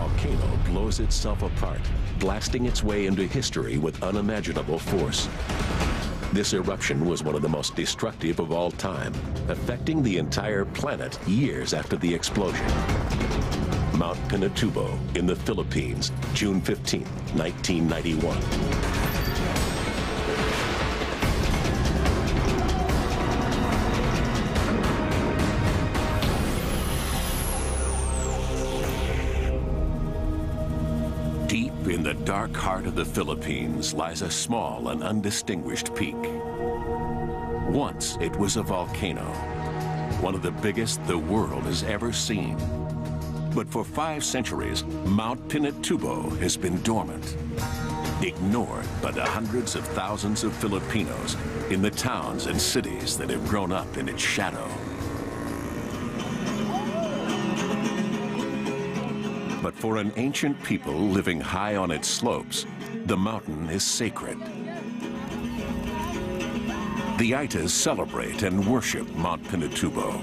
volcano blows itself apart, blasting its way into history with unimaginable force. This eruption was one of the most destructive of all time, affecting the entire planet years after the explosion. Mount Pinatubo in the Philippines, June 15, 1991. Deep in the dark heart of the Philippines lies a small and undistinguished peak. Once it was a volcano, one of the biggest the world has ever seen. But for 5 centuries, Mount Pinatubo has been dormant, ignored by the hundreds of thousands of Filipinos in the towns and cities that have grown up in its shadow. But for an ancient people living high on its slopes, the mountain is sacred. The Aitas celebrate and worship Mount Pinatubo.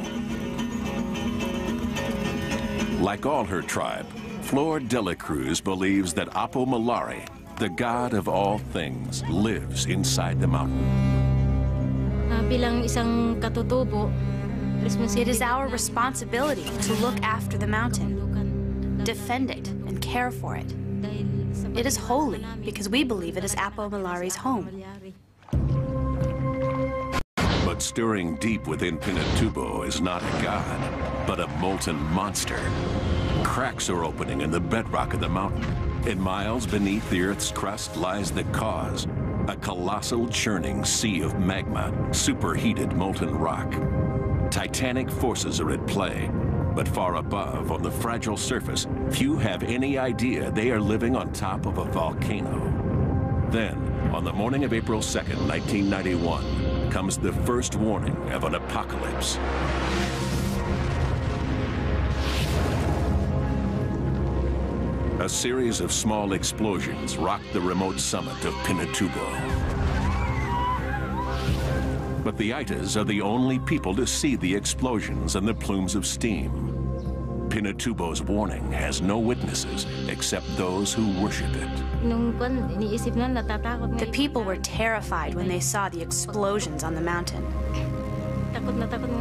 Like all her tribe, Flor de la Cruz believes that Apo Malari, the god of all things, lives inside the mountain. Bilang isang katutubo, it is our responsibility to look after the mountain, defend it, and care for it. It is holy because we believe it is Apo Malari's home. But stirring deep within Pinatubo is not a god, but a molten monster. Cracks are opening in the bedrock of the mountain, and miles beneath the Earth's crust lies the cause, a colossal churning sea of magma, superheated molten rock. Titanic forces are at play, but far above, on the fragile surface, few have any idea they are living on top of a volcano. Then, on the morning of April 2nd, 1991, comes the first warning of an apocalypse. A series of small explosions rocked the remote summit of Pinatubo. But the Aitas are the only people to see the explosions and the plumes of steam. Pinatubo's warning has no witnesses except those who worship it. The people were terrified when they saw the explosions on the mountain.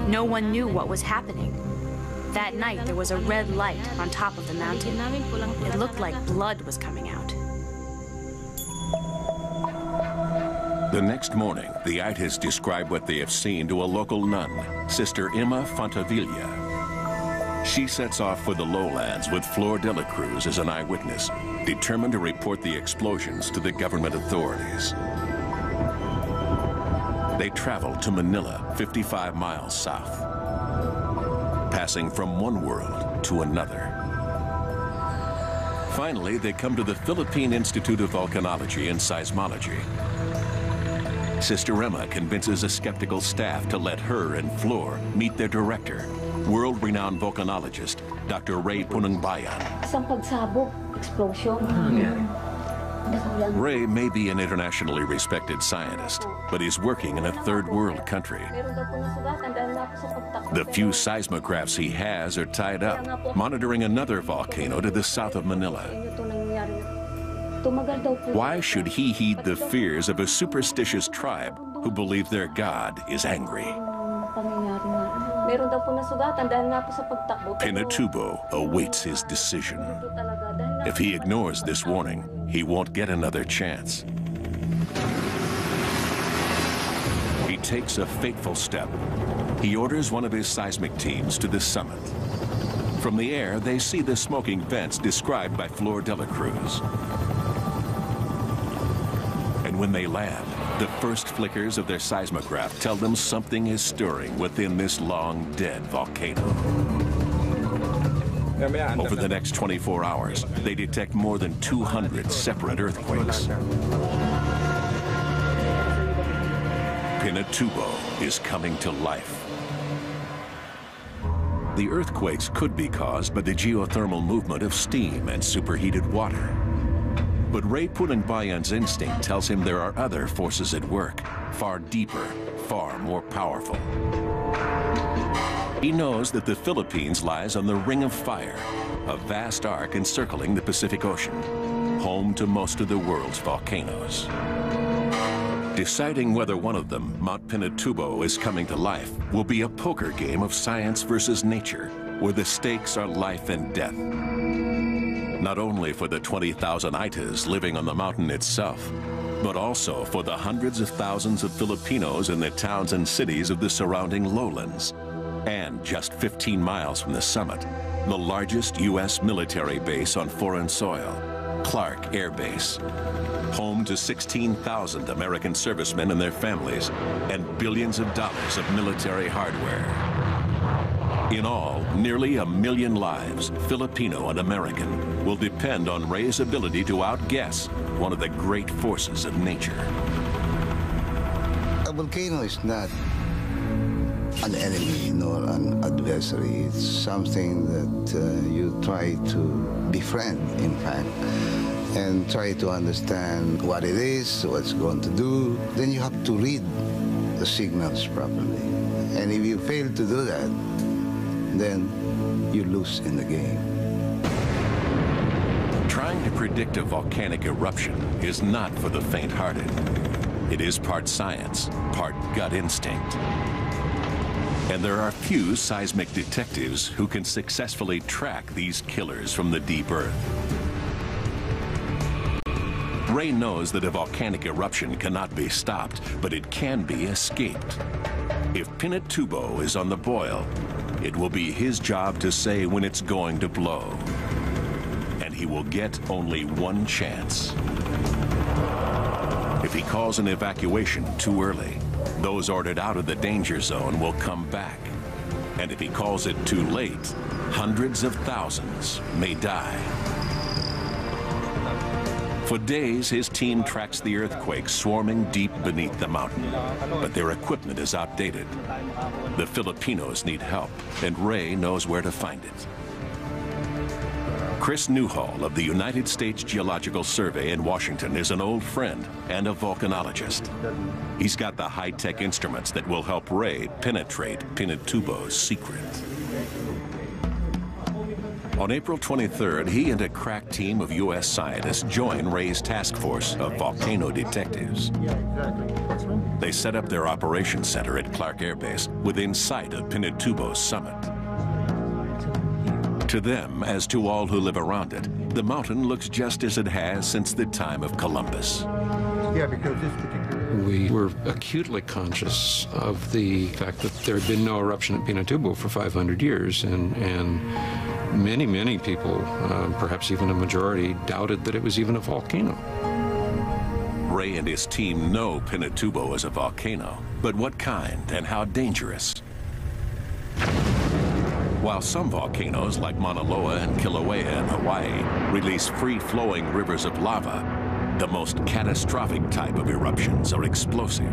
No one knew what was happening. That night, there was a red light on top of the mountain. It looked like blood was coming out. The next morning, the Aitas describe what they have seen to a local nun, Sister Emma Fontavilla. She sets off for the lowlands with Flor de la Cruz as an eyewitness, determined to report the explosions to the government authorities. They travel to Manila, 55 miles south, passing from one world to another. Finally, they come to the Philippine Institute of Volcanology and Seismology. Sister Emma convinces a skeptical staff to let her and Flor meet their director, world-renowned volcanologist, Dr. Ray Punangbayan. Ray may be an internationally respected scientist, but he's working in a third-world country. The few seismographs he has are tied up, monitoring another volcano to the south of Manila. Why should he heed the fears of a superstitious tribe who believe their god is angry? Pinatubo awaits his decision. If he ignores this warning, he won't get another chance. He takes a fateful step. He orders one of his seismic teams to the summit. From the air, they see the smoking vents described by Flor de la Cruz. And when they land, the first flickers of their seismograph tell them something is stirring within this long-dead volcano. Over the next 24 hours, they detect more than 200 separate earthquakes. Pinatubo is coming to life. The earthquakes could be caused by the geothermal movement of steam and superheated water. But Ray Punangbayan's instinct tells him there are other forces at work, far deeper, far more powerful. He knows that the Philippines lies on the Ring of Fire, a vast arc encircling the Pacific Ocean, home to most of the world's volcanoes. Deciding whether one of them, Mount Pinatubo, is coming to life will be a poker game of science versus nature, where the stakes are life and death. Not only for the 20,000 Aitas living on the mountain itself, but also for the hundreds of thousands of Filipinos in the towns and cities of the surrounding lowlands. And just 15 miles from the summit, the largest U.S. military base on foreign soil, Clark Air Base, home to 16,000 American servicemen and their families, and billions of dollars of military hardware. In all, nearly 1 million lives, Filipino and American, will depend on Ray's ability to outguess one of the great forces of nature. A volcano is not an enemy nor an adversary. It's something that you try to befriend, in fact, and try to understand what it is, what it's going to do. Then you have to read the signals properly. And if you fail to do that, then you lose in the game. Trying to predict a volcanic eruption is not for the faint-hearted. It is part science, part gut instinct. And there are few seismic detectives who can successfully track these killers from the deep earth. Ray knows that a volcanic eruption cannot be stopped, but it can be escaped. If Pinatubo is on the boil, it will be his job to say when it's going to blow. And he will get only one chance. If he calls an evacuation too early, those ordered out of the danger zone will come back. And if he calls it too late, hundreds of thousands may die. For days, his team tracks the earthquake swarming deep beneath the mountain, but their equipment is outdated. The Filipinos need help, and Ray knows where to find it. Chris Newhall of the United States Geological Survey in Washington is an old friend and a volcanologist. He's got the high-tech instruments that will help Ray penetrate Pinatubo's secret. On April 23rd, he and a crack team of U.S. scientists join Ray's task force of volcano detectives. They set up their operations center at Clark Air Base within sight of Pinatubo's summit. To them, as to all who live around it, the mountain looks just as it has since the time of Columbus. Yeah, because this particular... We were acutely conscious of the fact that there had been no eruption at Pinatubo for 500 years, and many, many people, perhaps even a majority, doubted that it was even a volcano. Ray and his team know Pinatubo is a volcano, but what kind and how dangerous? While some volcanoes, like Mauna Loa and Kilauea in Hawaii, release free-flowing rivers of lava, the most catastrophic type of eruptions are explosive.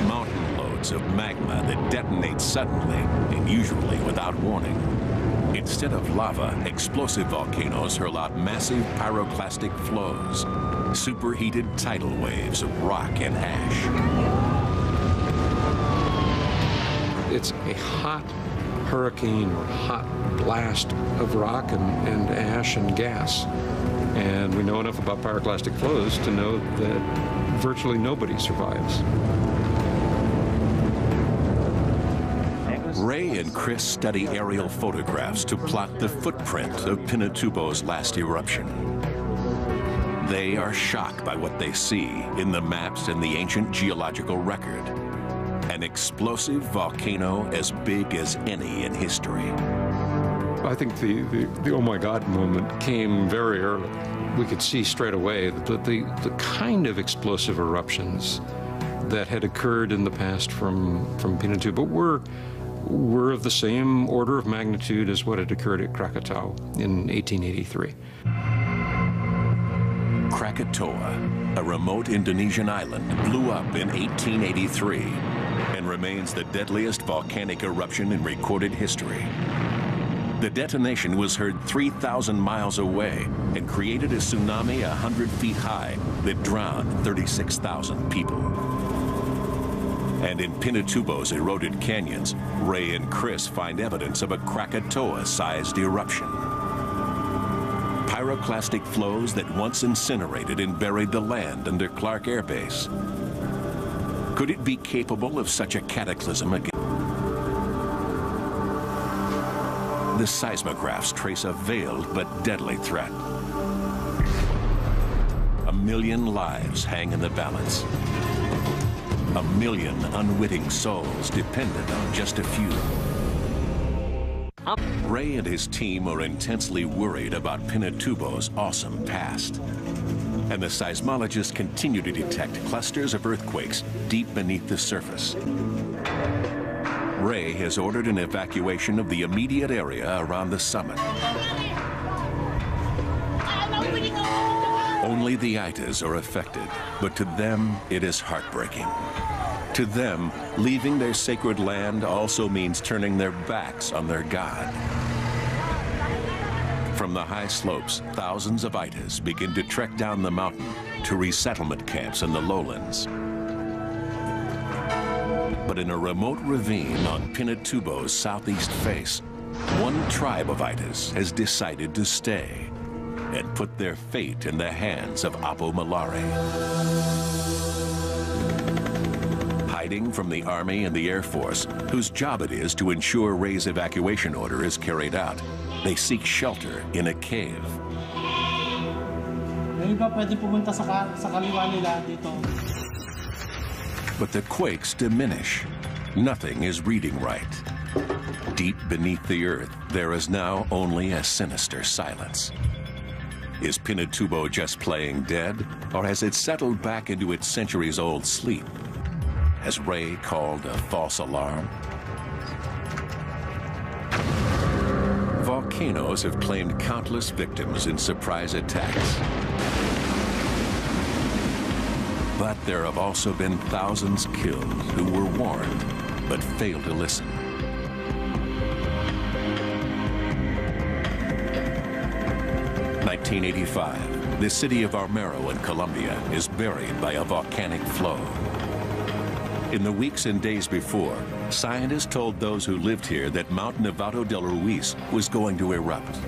Mountain loads of magma that detonate suddenly and usually without warning. Instead of lava, explosive volcanoes hurl out massive pyroclastic flows, superheated tidal waves of rock and ash. It's a hot hurricane or hot blast of rock and ash and gas. And we know enough about pyroclastic flows to know that virtually nobody survives. Ray and Chris study aerial photographs to plot the footprint of Pinatubo's last eruption. They are shocked by what they see in the maps and the ancient geological record. An explosive volcano as big as any in history. I think the oh my God moment came very early. We could see straight away that the kind of explosive eruptions that had occurred in the past from Pinatubo were of the same order of magnitude as what had occurred at Krakatau in 1883. Krakatoa, a remote Indonesian island, blew up in 1883 and remains the deadliest volcanic eruption in recorded history. The detonation was heard 3,000 miles away and created a tsunami 100 feet high that drowned 36,000 people. And in Pinatubo's eroded canyons, Ray and Chris find evidence of a Krakatoa-sized eruption. Pyroclastic flows that once incinerated and buried the land under Clark Air Base. Could it be capable of such a cataclysm again? The seismographs trace a veiled but deadly threat. 1 million lives hang in the balance. 1 million unwitting souls dependent on just a few. Ray and his team are intensely worried about Pinatubo's awesome past. And the seismologists continue to detect clusters of earthquakes deep beneath the surface. Ray has ordered an evacuation of the immediate area around the summit. Only the Itas are affected, but to them it is heartbreaking. To them, leaving their sacred land also means turning their backs on their God. From the high slopes, thousands of Itas begin to trek down the mountain to resettlement camps in the lowlands. But in a remote ravine on Pinatubo's southeast face, one tribe of Itas has decided to stay and put their fate in the hands of Apo Malare. Hiding from the Army and the Air Force, whose job it is to ensure Ray's evacuation order is carried out, they seek shelter in a cave. But the quakes diminish. Nothing is reading right. Deep beneath the earth, there is now only a sinister silence. Is Pinatubo just playing dead, or has it settled back into its centuries-old sleep? Has Ray called a false alarm? Volcanoes have claimed countless victims in surprise attacks. But there have also been thousands killed who were warned, but failed to listen. (1985), the city of Armero in Colombia is buried by a volcanic flow. In the weeks and days before, scientists told those who lived here that Mount Nevado del Ruiz was going to erupt.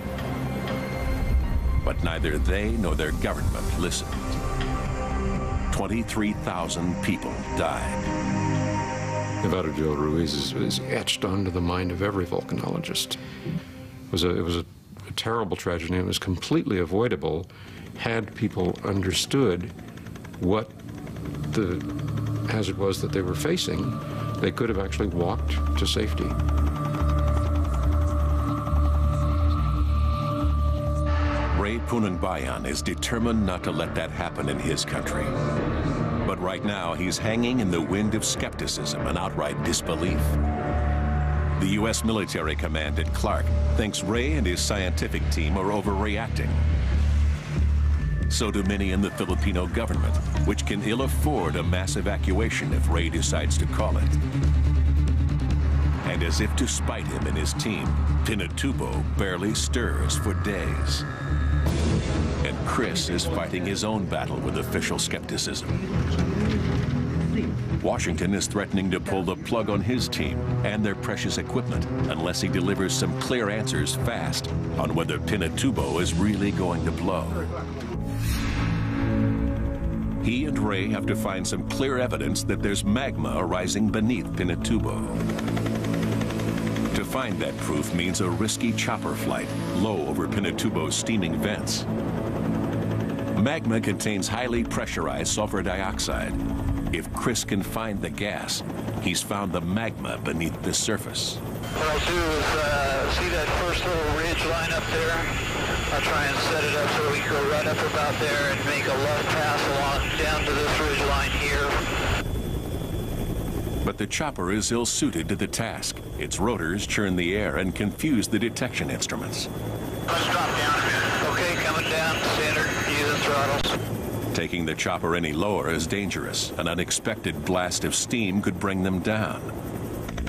But neither they nor their government listened. 23,000 people died. Nevado del Ruiz is etched onto the mind of every volcanologist. It was a terrible tragedy, and it was completely avoidable had people understood what the hazard was that they were facing. They could have actually walked to safety. Ray Punangbayan is determined not to let that happen in his country. But right now, he's hanging in the wind of skepticism and outright disbelief. The U.S. military command at Clark thinks Ray and his scientific team are overreacting. So do many in the Filipino government, which can ill afford a mass evacuation if Ray decides to call it. And as if to spite him and his team, Pinatubo barely stirs for days. And Chris is fighting his own battle with official skepticism. Washington is threatening to pull the plug on his team and their precious equipment unless he delivers some clear answers fast on whether Pinatubo is really going to blow. He and Ray have to find some clear evidence that there's magma arising beneath Pinatubo. To find that proof means a risky chopper flight low over Pinatubo's steaming vents. Magma contains highly pressurized sulfur dioxide. If Chris can find the gas, he's found the magma beneath the surface. What I'll do is see that first little ridge line up there? I'll try and set it up so we can go right up about there and make a left pass along down to this ridge line here. But the chopper is ill-suited to the task. Its rotors churn the air and confuse the detection instruments. Let's drop down a minute. Okay, coming down, standard, using throttles. Taking the chopper any lower is dangerous. An unexpected blast of steam could bring them down.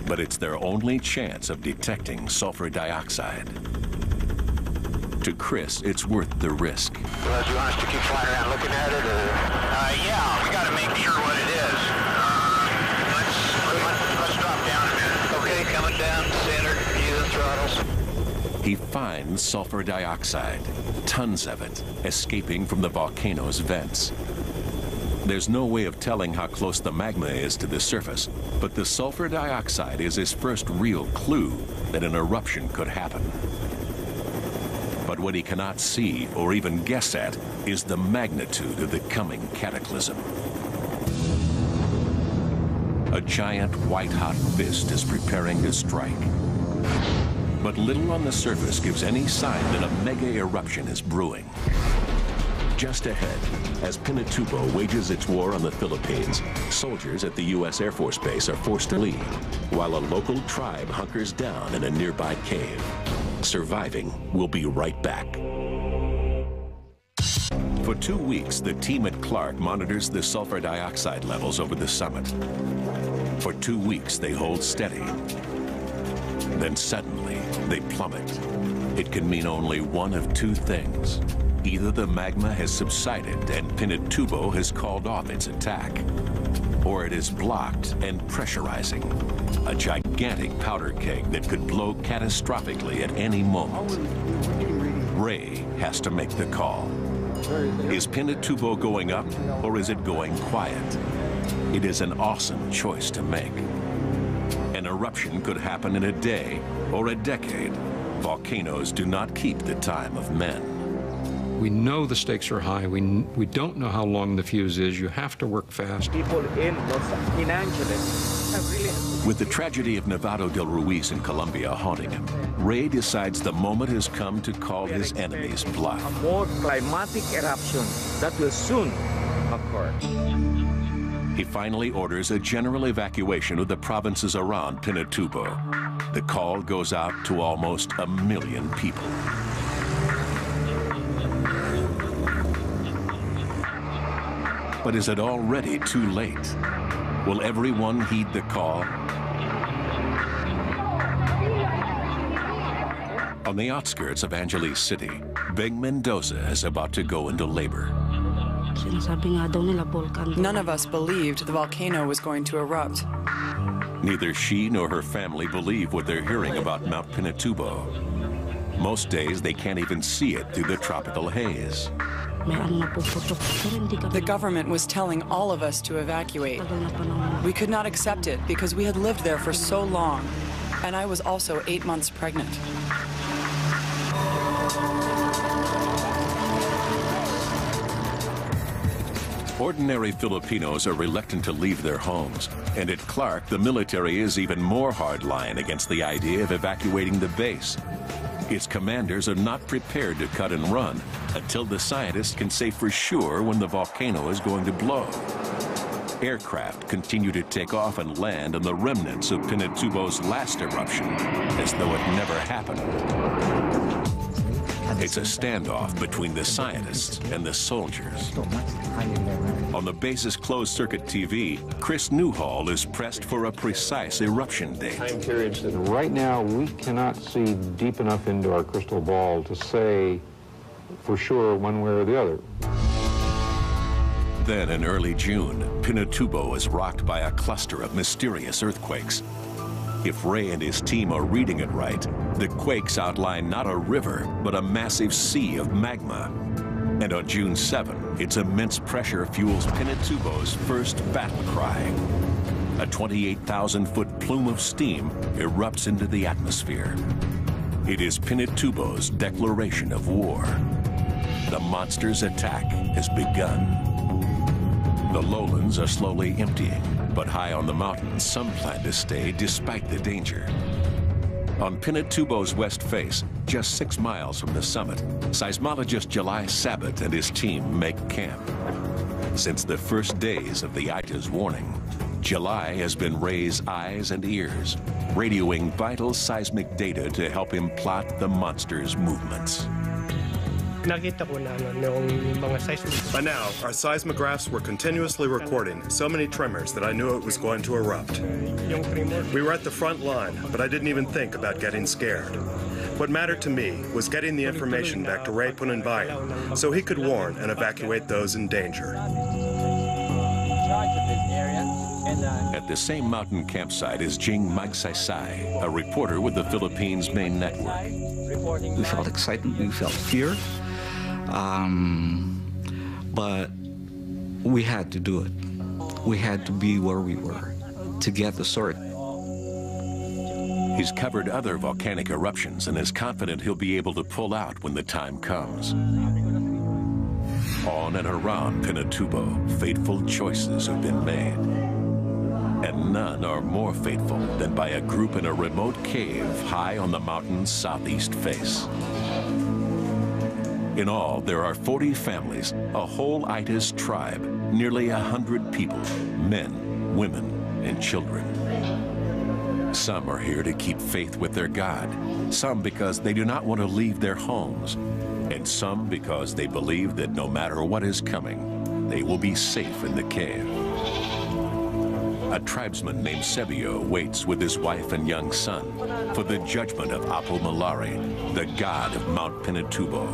But it's their only chance of detecting sulfur dioxide. To Chris, it's worth the risk. Well, do you want us to keep flying around looking at it, or? Yeah, we got to make sure what it is. Let's he finds sulfur dioxide, tons of it, escaping from the volcano's vents. There's no way of telling how close the magma is to the surface, but the sulfur dioxide is his first real clue that an eruption could happen. But what he cannot see or even guess at is the magnitude of the coming cataclysm. A giant white-hot fist is preparing to strike. But little on the surface gives any sign that a mega eruption is brewing. Just ahead, as Pinatubo wages its war on the Philippines, soldiers at the U.S. Air Force Base are forced to leave, while a local tribe hunkers down in a nearby cave. Surviving will be right back. For 2 weeks, the team at Clark monitors the sulfur dioxide levels over the summit. For 2 weeks, they hold steady. Then suddenly, they plummet. It can mean only one of two things. Either the magma has subsided and Pinatubo has called off its attack, or it is blocked and pressurizing. A gigantic powder keg that could blow catastrophically at any moment. Ray has to make the call. Is Pinatubo going up, or is it going quiet? It is an awesome choice to make. An eruption could happen in a day or a decade. Volcanoes do not keep the time of men. We know the stakes are high. We don't know how long the fuse is. You have to work fast. People in Angeles have really... With the tragedy of Nevado del Ruiz in Colombia haunting him, Ray decides the moment has come to call his enemies bluff. A more climatic eruption that will soon occur. He finally orders a general evacuation of the provinces around Pinatubo. The call goes out to almost 1 million people. But is it already too late? Will everyone heed the call? On the outskirts of Angeles City, Big Mendoza is about to go into labor. None of us believed the volcano was going to erupt. Neither she nor her family believe what they're hearing about Mount Pinatubo. Most days they can't even see it through the tropical haze. The government was telling all of us to evacuate. We could not accept it because we had lived there for so long, and I was also 8 months pregnant. Ordinary Filipinos are reluctant to leave their homes, and at Clark, the military is even more hardline against the idea of evacuating the base. Its commanders are not prepared to cut and run until the scientists can say for sure when the volcano is going to blow. Aircraft continue to take off and land on the remnants of Pinatubo's last eruption, as though it never happened. It's a standoff between the scientists and the soldiers. On the base's closed-circuit TV, Chris Newhall is pressed for a precise eruption date. Time periods that right now we cannot see deep enough into our crystal ball to say for sure one way or the other. Then in early June, Pinatubo is rocked by a cluster of mysterious earthquakes. If Ray and his team are reading it right, the quakes outline not a river, but a massive sea of magma. And on June 7, its immense pressure fuels Pinatubo's first battle cry. A 28,000-foot plume of steam erupts into the atmosphere. It is Pinatubo's declaration of war. The monster's attack has begun. The lowlands are slowly emptying, but high on the mountains, some plan to stay despite the danger. On Pinatubo's west face, just 6 miles from the summit, seismologist July Sabat and his team make camp. Since the first days of the ITA's warning, July has been Ray's eyes and ears, radioing vital seismic data to help him plot the monster's movements. By now, our seismographs were continuously recording so many tremors that I knew it was going to erupt. We were at the front line, but I didn't even think about getting scared. What mattered to me was getting the information back to Ray Punanbayan so he could warn and evacuate those in danger. At the same mountain campsite is Jing Magsaysay, a reporter with the Philippines' main network. We felt excitement, we felt fear, but we had to do it. We had to be where we were to get the sword. He's covered other volcanic eruptions and is confident he'll be able to pull out when the time comes. On and around Pinatubo, fateful choices have been made. And none are more fateful than by a group in a remote cave high on the mountain's southeast face. In all, there are 40 families, a whole Itis tribe, nearly 100 people, men, women, and children. Some are here to keep faith with their God, some because they do not want to leave their homes, and some because they believe that no matter what is coming, they will be safe in the cave. A tribesman named Sebio waits with his wife and young son for the judgment of Apo Malari, the god of Mount Pinatubo.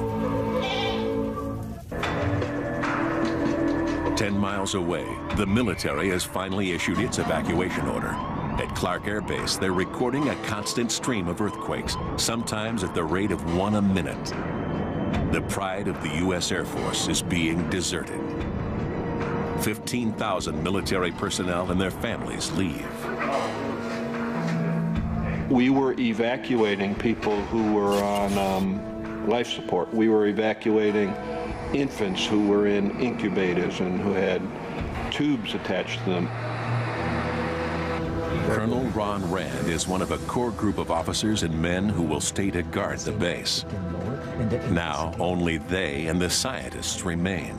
10 miles away, the military has finally issued its evacuation order. At Clark Air Base, they're recording a constant stream of earthquakes, sometimes at the rate of 1 a minute. The pride of the U.S. Air Force is being deserted. 15,000 military personnel and their families leave. We were evacuating people who were on life support. We were evacuating infants who were in incubators and who had tubes attached to them. Colonel Ron Rand is one of a core group of officers and men who will stay to guard the base. Now, only they and the scientists remain.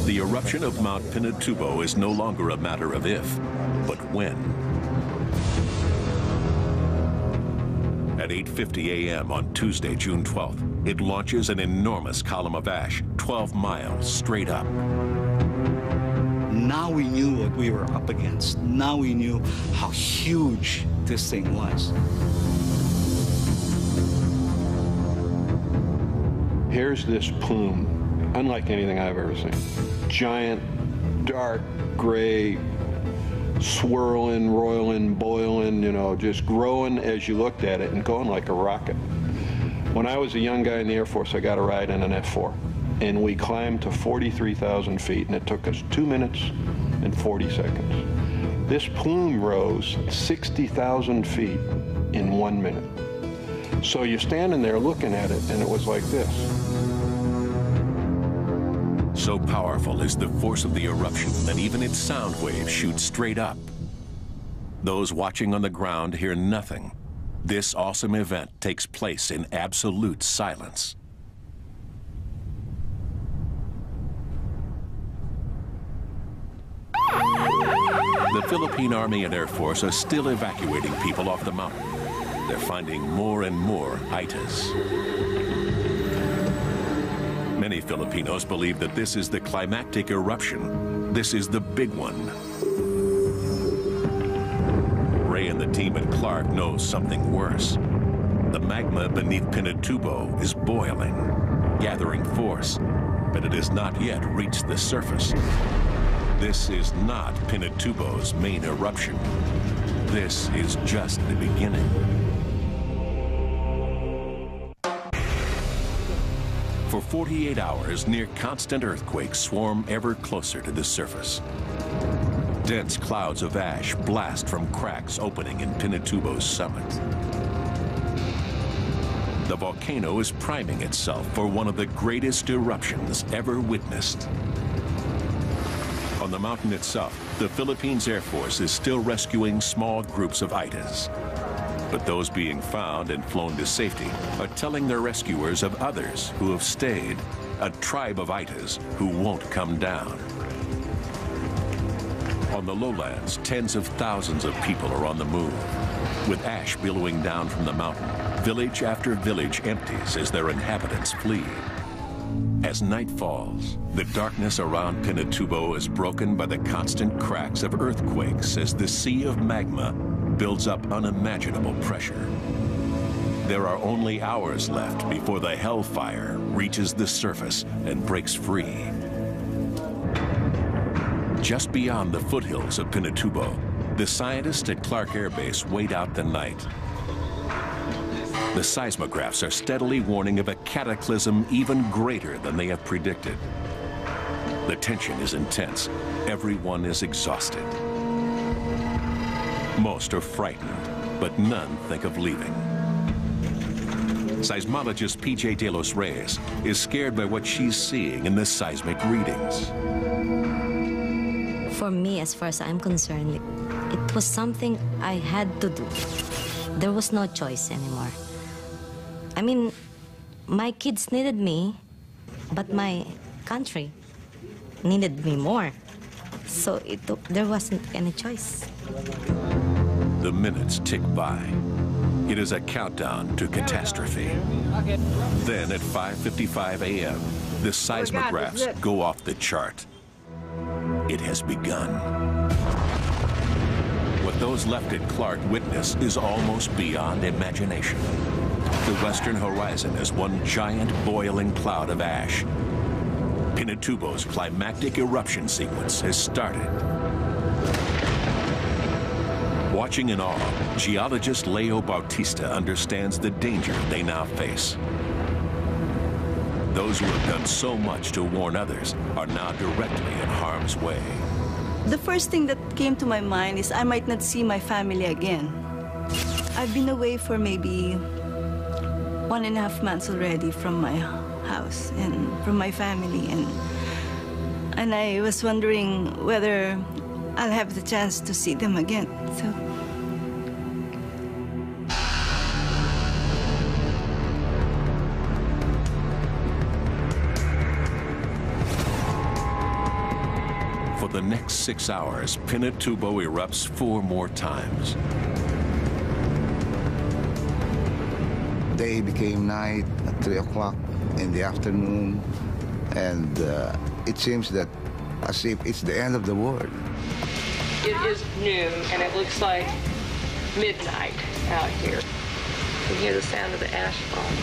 The eruption of Mount Pinatubo is no longer a matter of if, but when. At 8:50 a.m. on Tuesday, June 12th, it launches an enormous column of ash, 12 miles straight up. Now we knew what we were up against. Now we knew how huge this thing was. Here's this plume, unlike anything I've ever seen. Giant, dark, gray, swirling, roiling, boiling, you know, just growing as you looked at it and going like a rocket. When I was a young guy in the Air Force, I got a ride in an F-4. And we climbed to 43,000 feet, and it took us 2 minutes and 40 seconds. This plume rose 60,000 feet in 1 minute. So you're standing there looking at it, and it was like this. So powerful is the force of the eruption that even its sound waves shoot straight up. Those watching on the ground hear nothing. This awesome event takes place in absolute silence. The Philippine Army and Air Force are still evacuating people off the mountain. They're finding more and more Itas. Many Filipinos believe that this is the climactic eruption. This is the big one. Ray and the team at Clark know something worse. The magma beneath Pinatubo is boiling, gathering force, but it has not yet reached the surface. This is not Pinatubo's main eruption. This is just the beginning. For 48 hours, near constant earthquakes swarm ever closer to the surface. Dense clouds of ash blast from cracks opening in Pinatubo's summit. The volcano is priming itself for one of the greatest eruptions ever witnessed. On the mountain itself, the Philippines Air Force is still rescuing small groups of Itas. But those being found and flown to safety are telling their rescuers of others who have stayed, a tribe of Itas who won't come down. On the lowlands, tens of thousands of people are on the move. With ash billowing down from the mountain, village after village empties as their inhabitants flee. As night falls, the darkness around Pinatubo is broken by the constant cracks of earthquakes as the sea of magma builds up unimaginable pressure. There are only hours left before the hellfire reaches the surface and breaks free. Just beyond the foothills of Pinatubo, the scientists at Clark Air Base wait out the night. The seismographs are steadily warning of a cataclysm even greater than they have predicted. The tension is intense. Everyone is exhausted. Most are frightened, but none think of leaving. Seismologist P.J. De Los Reyes is scared by what she's seeing in the seismic readings. For me, as far as I'm concerned, it was something I had to do. There was no choice anymore. I mean, my kids needed me, but my country needed me more. So there wasn't any choice. The minutes tick by. It is a countdown to catastrophe. Then at 5:55 a.m., the seismographs go off the chart. It has begun. What those left at Clark witness is almost beyond imagination. The western horizon is one giant boiling cloud of ash. Pinatubo's climactic eruption sequence has started. Watching in awe, geologist Leo Bautista understands the danger they now face. Those who have done so much to warn others are now directly in harm's way. The first thing that came to my mind is I might not see my family again. I've been away for maybe 1.5 months already from my house and from my family, and I was wondering whether I'll have the chance to see them again. So. For the next 6 hours, Pinatubo erupts 4 more times. Day became night at 3 o'clock in the afternoon, and it seems that as if it's the end of the world. It is noon, and it looks like midnight out here. You can hear the sound of the ash falling.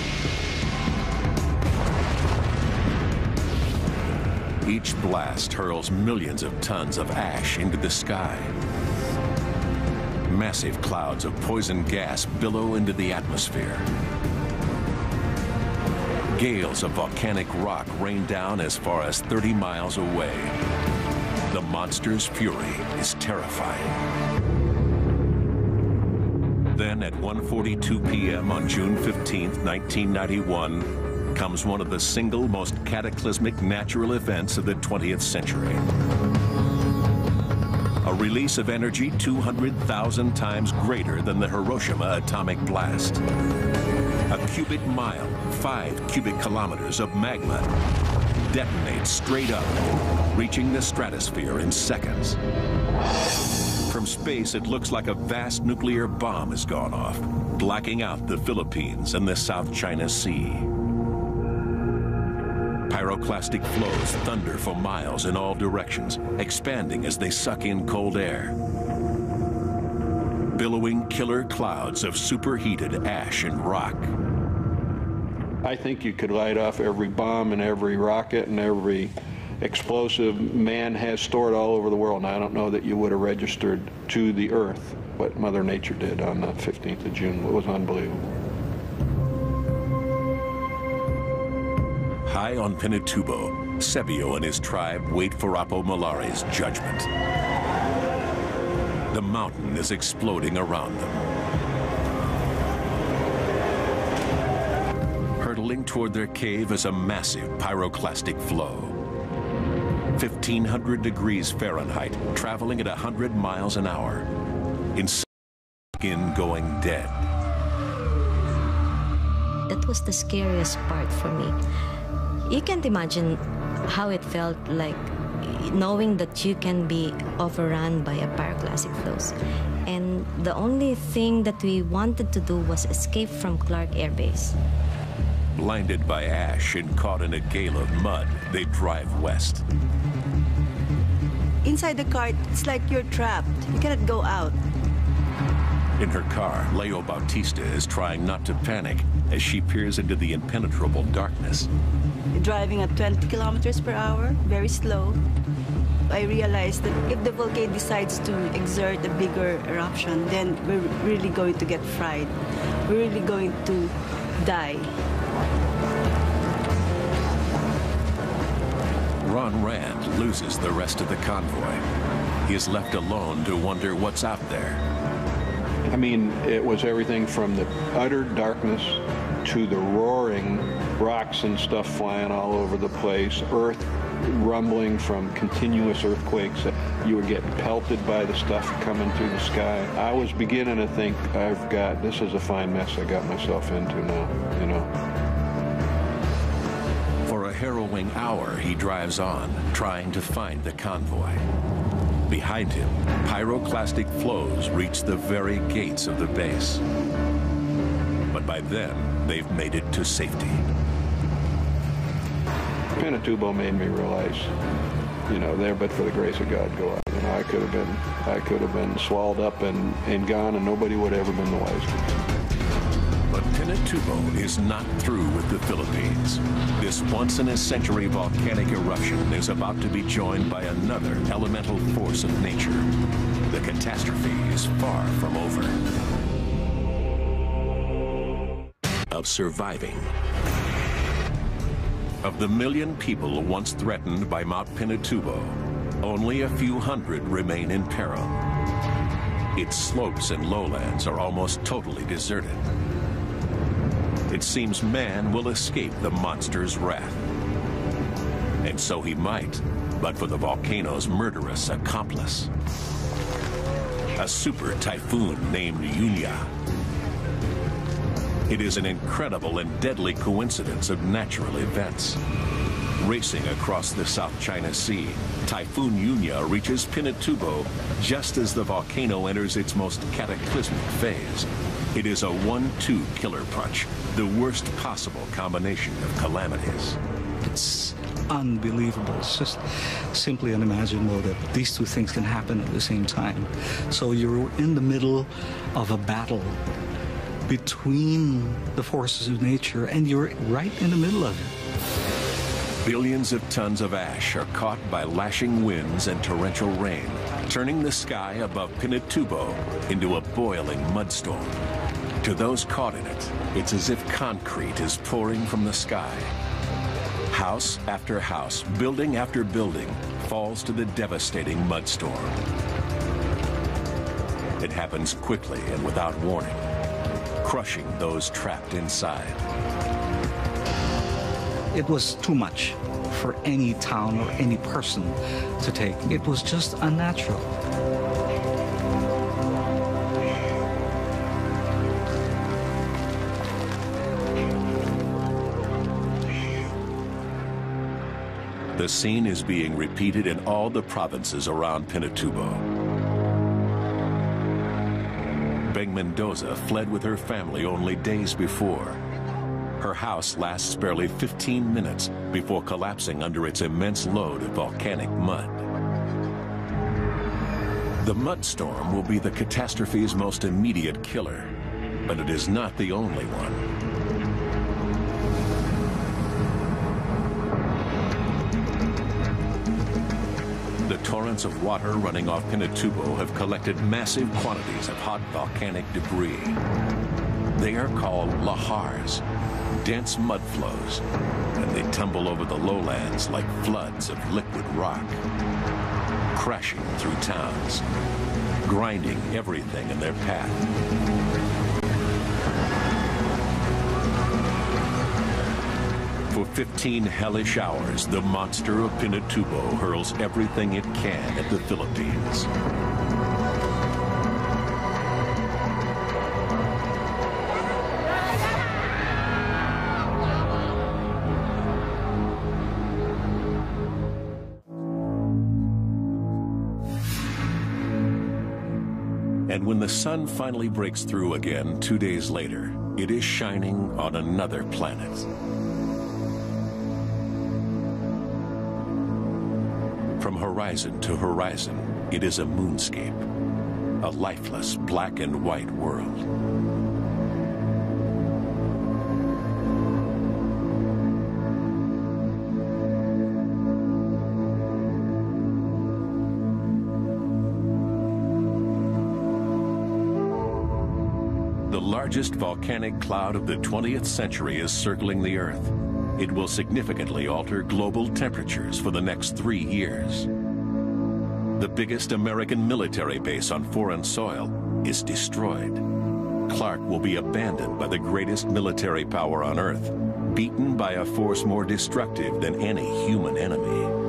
Each blast hurls millions of tons of ash into the sky. Massive clouds of poison gas billow into the atmosphere. Gales of volcanic rock rain down as far as 30 miles away. The monster's fury is terrifying. Then at 1:42 p.m. on June 15, 1991, comes one of the single most cataclysmic natural events of the 20th century. A release of energy 200,000 times greater than the Hiroshima atomic blast. A cubic mile, 5 cubic kilometers of magma detonates straight up, reaching the stratosphere in seconds. From space, it looks like a vast nuclear bomb has gone off, blacking out the Philippines and the South China Sea. Pyroclastic flows thunder for miles in all directions, expanding as they suck in cold air. Billowing killer clouds of superheated ash and rock. I think you could light off every bomb and every rocket and every explosive man has stored all over the world, and I don't know that you would have registered to the Earth what Mother Nature did on the 15th of June. It was unbelievable. High on Pinatubo, Sebio and his tribe wait for Apo Malare's judgment. The mountain is exploding around them. Hurtling toward their cave is a massive pyroclastic flow. 1,500 degrees Fahrenheit, traveling at 100 miles an hour. In skin going dead. That was the scariest part for me. You can't imagine how it felt like knowing that you can be overrun by a pyroclastic flows. And the only thing that we wanted to do was escape from Clark Air Base. Blinded by ash and caught in a gale of mud, they drive west. Inside the car, it's like you're trapped. You cannot go out. In her car, Leo Bautista is trying not to panic as she peers into the impenetrable darkness. Driving at 20 kilometers per hour, very slow. I realized that if the volcano decides to exert a bigger eruption, then we're really going to get fried. We're really going to die. Ron Rand loses the rest of the convoy. He is left alone to wonder what's out there. I mean, it was everything from the utter darkness to the roaring rocks and stuff flying all over the place, earth rumbling from continuous earthquakes. You would get pelted by the stuff coming through the sky. I was beginning to think, this is a fine mess I got myself into now, you know. For a harrowing hour, he drives on, trying to find the convoy. Behind him, pyroclastic flows reach the very gates of the base. But by then, they've made it to safety. Pinatubo made me realize, you know, there but for the grace of God go out. You know, I could have been swallowed up and gone, and nobody would have ever been the wiser. But Pinatubo is not through with the Philippines. This once-in-a-century volcanic eruption is about to be joined by another elemental force of nature. The catastrophe is far from over. Of surviving. Of the 1 million people once threatened by Mount Pinatubo, only a few hundred remain in peril. Its slopes and lowlands are almost totally deserted. It seems man will escape the monster's wrath. And so he might, but for the volcano's murderous accomplice. A super typhoon named Yunya. It is an incredible and deadly coincidence of natural events. Racing across the South China Sea, Typhoon Yunya reaches Pinatubo just as the volcano enters its most cataclysmic phase. It is a 1-2 killer punch, the worst possible combination of calamities. It's unbelievable. It's just simply unimaginable that these two things can happen at the same time. So you're in the middle of a battle between the forces of nature, and you're right in the middle of it. Billions of tons of ash are caught by lashing winds and torrential rain, turning the sky above Pinatubo into a boiling mudstorm. To those caught in it, it's as if concrete is pouring from the sky. House after house, building after building, falls to the devastating mudstorm. It happens quickly and without warning, crushing those trapped inside. It was too much for any town or any person to take. It was just unnatural. The scene is being repeated in all the provinces around Pinatubo. Beng Mendoza fled with her family only days before. Her house lasts barely 15 minutes before collapsing under its immense load of volcanic mud. The mudstorm will be the catastrophe's most immediate killer, but it is not the only one. The torrents of water running off Pinatubo have collected massive quantities of hot volcanic debris. They are called lahars, dense mud flows, and they tumble over the lowlands like floods of liquid rock, crashing through towns, grinding everything in their path. For 15 hellish hours, the monster of Pinatubo hurls everything it can at the Philippines. And when the sun finally breaks through again 2 days later, it is shining on another planet. From horizon to horizon, it is a moonscape, a lifeless black and white world. largest volcanic cloud of the 20th century is circling the Earth. It will significantly alter global temperatures for the next 3 years. The biggest American military base on foreign soil is destroyed. Clark will be abandoned by the greatest military power on Earth, beaten by a force more destructive than any human enemy.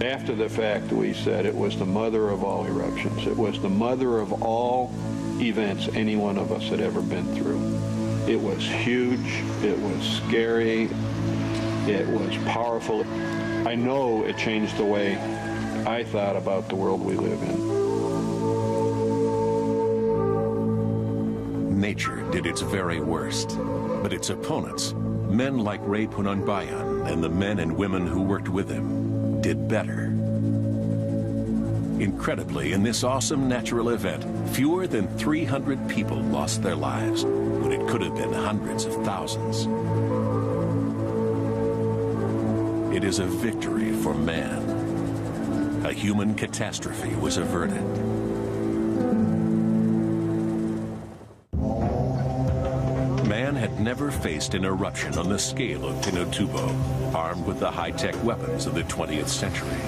After the fact, we said it was the mother of all eruptions. It was the mother of all events any one of us had ever been through. It was huge, it was scary, it was powerful. I know it changed the way I thought about the world we live in. Nature did its very worst, but its opponents, men like Ray Punangbayan and the men and women who worked with him, did better. Incredibly, in this awesome natural event, fewer than 300 people lost their lives when it could have been hundreds of thousands. It is a victory for man. A human catastrophe was averted. Man had never faced an eruption on the scale of Pinatubo, armed with the high-tech weapons of the 20th century.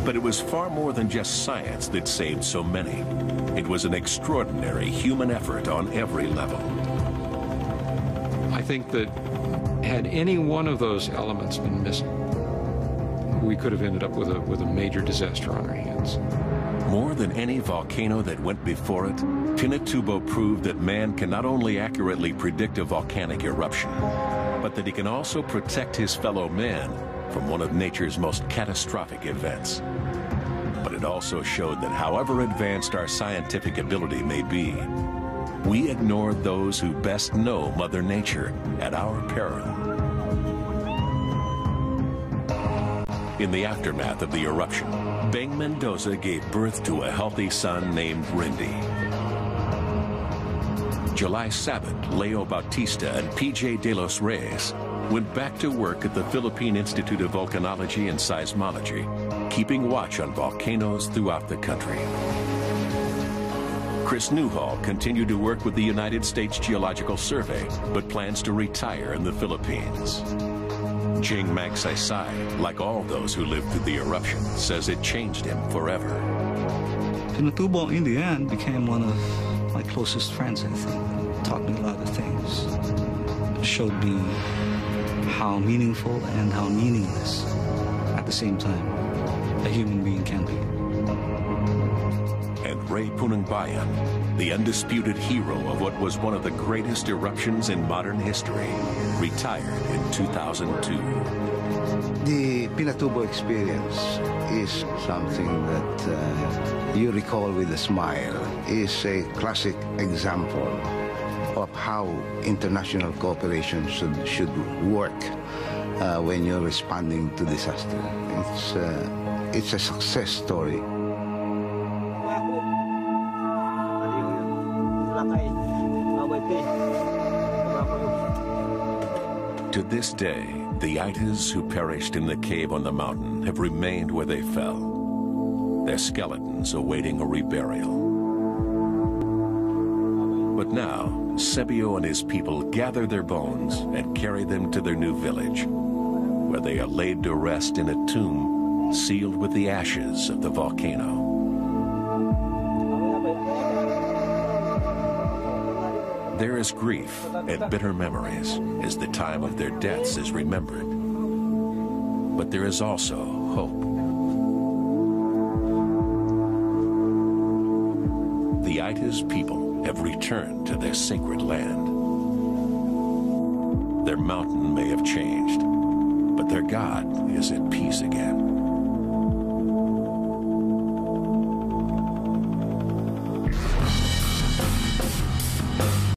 But it was far more than just science that saved so many. It was an extraordinary human effort on every level. I think that had any one of those elements been missing, we could have ended up with a major disaster on our hands. More than any volcano that went before it, Pinatubo proved that man can not only accurately predict a volcanic eruption, but that he can also protect his fellow man from one of nature's most catastrophic events. But it also showed that however advanced our scientific ability may be, we ignore those who best know Mother Nature at our peril. In the aftermath of the eruption, Beng Mendoza gave birth to a healthy son named Rindy. July Sabat, Leo Bautista, and PJ De Los Reyes went back to work at the Philippine Institute of Volcanology and Seismology, keeping watch on volcanoes throughout the country. Chris Newhall continued to work with the United States Geological Survey, but plans to retire in the Philippines. Ching Magsaysay, like all those who lived through the eruption, says it changed him forever. Pinatubo, in the end, became one of my closest friends, I think. Taught me a lot of things. Showed me how meaningful and how meaningless at the same time a human being can be. And Ray Punangbayan, the undisputed hero of what was one of the greatest eruptions in modern history, retired in 2002. The Pinatubo experience is something that you recall with a smile. It's a classic example of how international cooperation should work when you're responding to disaster. It's a success story. To this day, the Aitas who perished in the cave on the mountain have remained where they fell, their skeletons awaiting a reburial. But now, Sebio and his people gather their bones and carry them to their new village, where they are laid to rest in a tomb sealed with the ashes of the volcano. There is grief and bitter memories as the time of their deaths is remembered. But there is also hope. The Aitas people have returned to their sacred land. Their mountain may have changed, but their God is at peace again.